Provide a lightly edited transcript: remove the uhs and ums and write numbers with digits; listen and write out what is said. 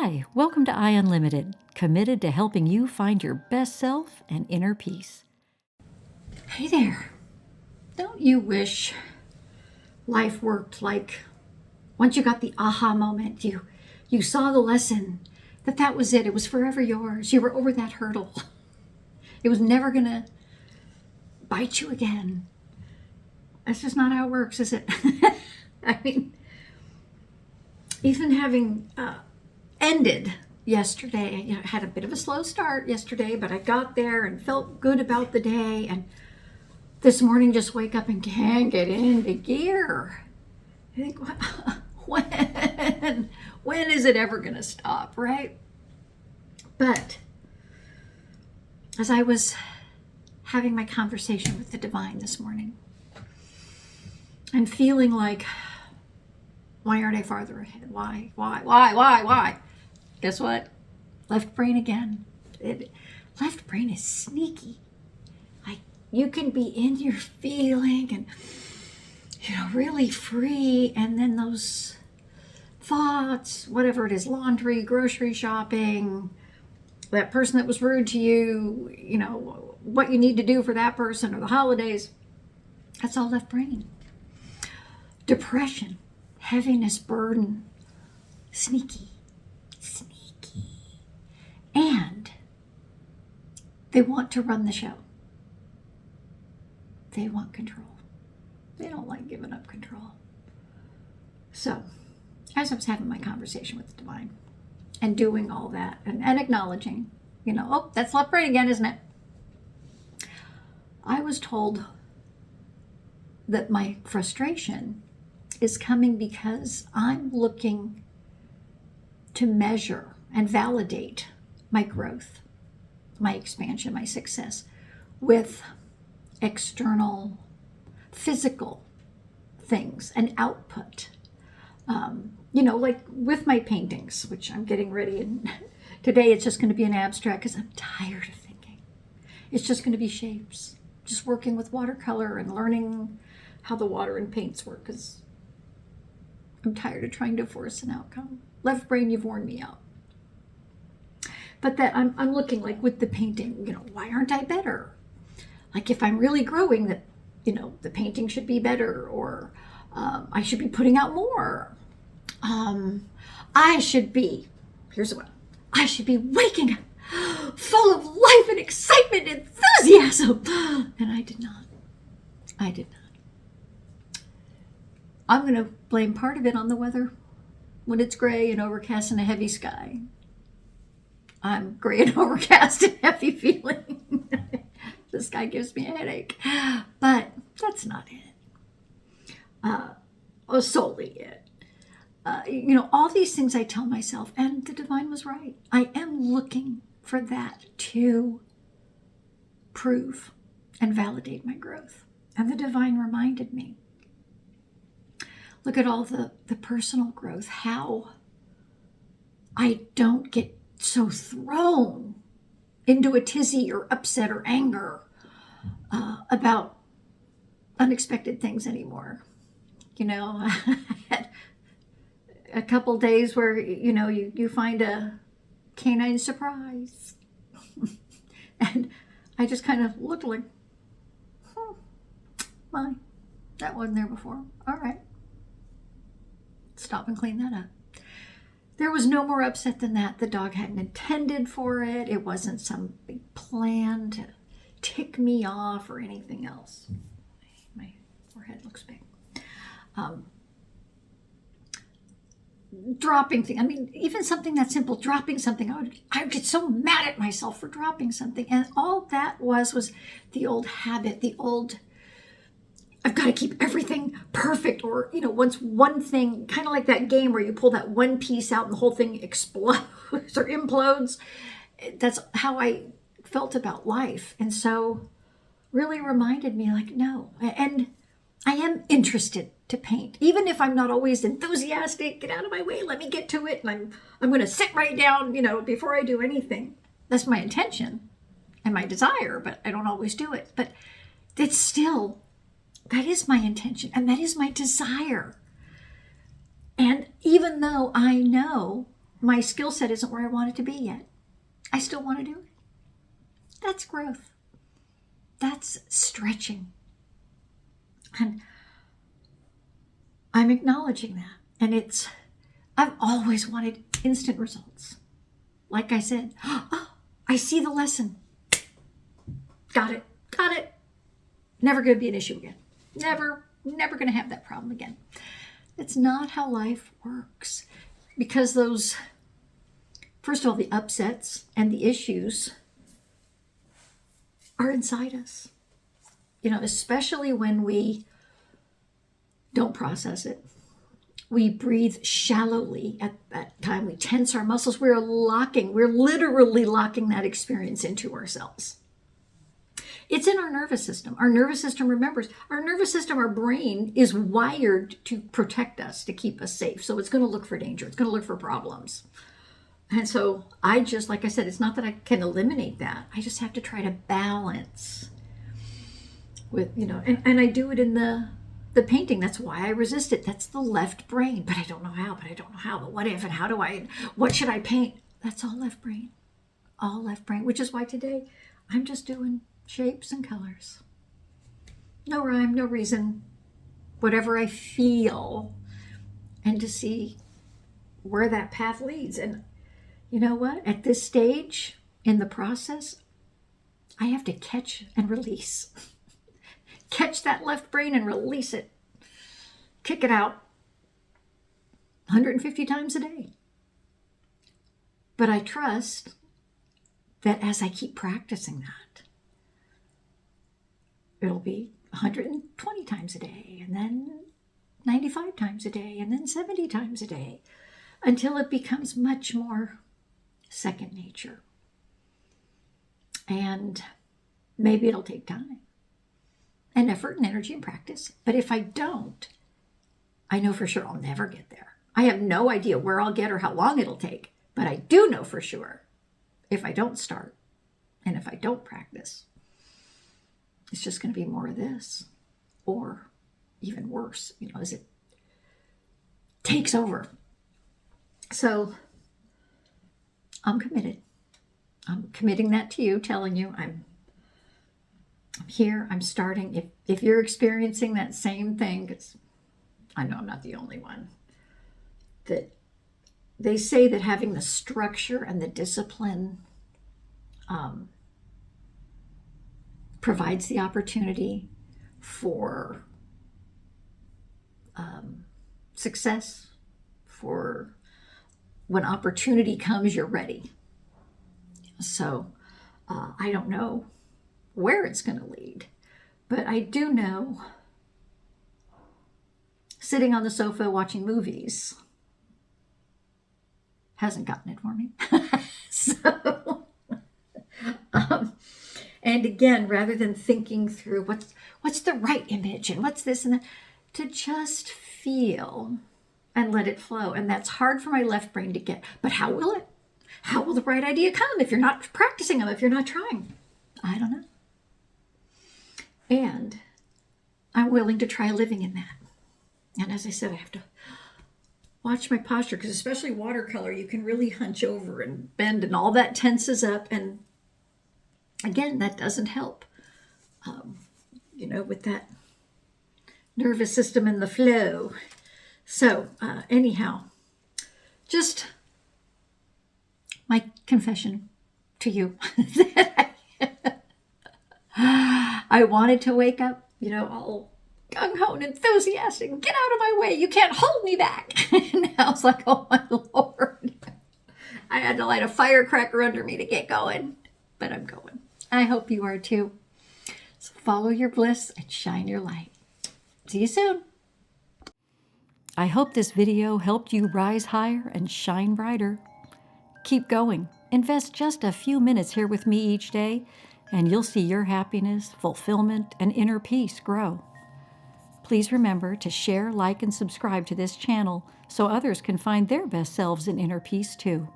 Hi, welcome to I Unlimited, committed to helping you find your best self and inner peace. Hey there. Don't you wish life worked like once you got the aha moment, you saw the lesson, that was it. It was forever yours. You were over that hurdle. It was never going to bite you again. That's just not how it works, is it? I mean, even having ended yesterday, I had a bit of a slow start yesterday, but I got there and felt good about the day. And this morning, just wake up and can't get into gear. I think, when is it ever going to stop, right? But as I was having my conversation with the divine this morning and feeling like, why aren't I farther ahead? Why? Guess what? Left brain again. Left brain is sneaky. Like, you can be in your feeling and, really free. And then those thoughts, whatever it is, laundry, grocery shopping, that person that was rude to you, what you need to do for that person or the holidays, that's all left brain. Depression, heaviness, burden, sneaky. And they want to run the show. They want control. They don't like giving up control. So, as I was having my conversation with the divine and doing all that and acknowledging, that's left brain again, isn't it? I was told that my frustration is coming because I'm looking to measure and validate my growth, my expansion, my success with external physical things and output. Like with my paintings, which I'm getting ready, and today it's just going to be an abstract because I'm tired of thinking. It's just going to be shapes, just working with watercolor and learning how the water and paints work because I'm tired of trying to force an outcome. Left brain, you've worn me out. But that I'm looking like with the painting, why aren't I better? Like if I'm really growing, that, the painting should be better, or I should be putting out more. I should be waking up full of life and excitement and enthusiasm. And I did not. I'm going to blame part of it on the weather. When it's gray and overcast and a heavy sky, I'm gray and overcast and heavy feeling. The sky gives me a headache. But that's not it. Solely it. All these things I tell myself, and the divine was right. I am looking for that to prove and validate my growth. And the divine reminded me. Look at all the personal growth, how I don't get so thrown into a tizzy or upset or anger about unexpected things anymore. I had a couple days where, you find a canine surprise. And I just kind of looked like, that wasn't there before. All right. Stop and clean that up. There was no more upset than that. The dog hadn't intended for it. It wasn't some big plan to tick me off or anything else. My forehead looks big. Dropping things. Even something that simple, dropping something. I would get so mad at myself for dropping something. And all that was the old habit, the old, I've got to keep everything perfect, or, once one thing, kind of like that game where you pull that one piece out and the whole thing explodes or implodes. That's how I felt about life. And so really reminded me, like, no. And I am interested to paint. Even if I'm not always enthusiastic, get out of my way, let me get to it. And I'm going to sit right down, before I do anything. That's my intention and my desire, but I don't always do it. But it's still, that is my intention and that is my desire. And even though I know my skill set isn't where I want it to be yet. I still want to do it. That's growth. That's stretching. And I'm acknowledging that. And I've always wanted instant results. Like I said, oh, I see the lesson. Got it. Never going to be an issue again. Never going to have that problem again. It's not how life works. Because first of all, the upsets and the issues are inside us. Especially when we don't process it. We breathe shallowly at that time. We tense our muscles. We're literally locking that experience into ourselves. It's in our nervous system. Our nervous system remembers. Our nervous system, our brain, is wired to protect us, to keep us safe. So it's going to look for danger. It's going to look for problems. And so like I said, it's not that I can eliminate that. I just have to try to balance with, and I do it in the painting. That's why I resist it. That's the left brain. But I don't know how, but what if, and what should I paint? That's all left brain. All left brain, which is why today I'm just doing shapes and colors. No rhyme, no reason. Whatever I feel, and to see where that path leads. And you know what? At this stage in the process, I have to catch and release. Catch that left brain and release it. Kick it out 150 times a day. But I trust that as I keep practicing that, it'll be 120 times a day, and then 95 times a day, and then 70 times a day, until it becomes much more second nature. And maybe it'll take time and effort and energy and practice. But if I don't, I know for sure I'll never get there. I have no idea where I'll get or how long it'll take, but I do know for sure if I don't start and if I don't practice, it's just going to be more of this, or even worse, as it takes over. So I'm committed. I'm committing that to you, telling you I'm here, I'm starting. If you're experiencing that same thing, because I know I'm not the only one, that they say that having the structure and the discipline provides the opportunity for success, for when opportunity comes, you're ready. So I don't know where it's going to lead, but I do know sitting on the sofa watching movies hasn't gotten it for me. So, and again, rather than thinking through what's the right image and what's this and that, to just feel and let it flow. And that's hard for my left brain to get. But how will it? How will the right idea come if you're not practicing them, if you're not trying? I don't know. And I'm willing to try living in that. And as I said, I have to watch my posture, because especially watercolor, you can really hunch over and bend and all that tenses up. And again, that doesn't help, with that nervous system and the flow. So anyhow, just my confession to you that I wanted to wake up, all gung-ho and enthusiastic, get out of my way, you can't hold me back. And I was like, oh my Lord, I had to light a firecracker under me to get going, but I'm going. I hope you are too. So follow your bliss and shine your light. See you soon. I hope this video helped you rise higher and shine brighter. Keep going. Invest just a few minutes here with me each day, and you'll see your happiness, fulfillment, and inner peace grow. Please remember to share, like, and subscribe to this channel so others can find their best selves in inner peace too.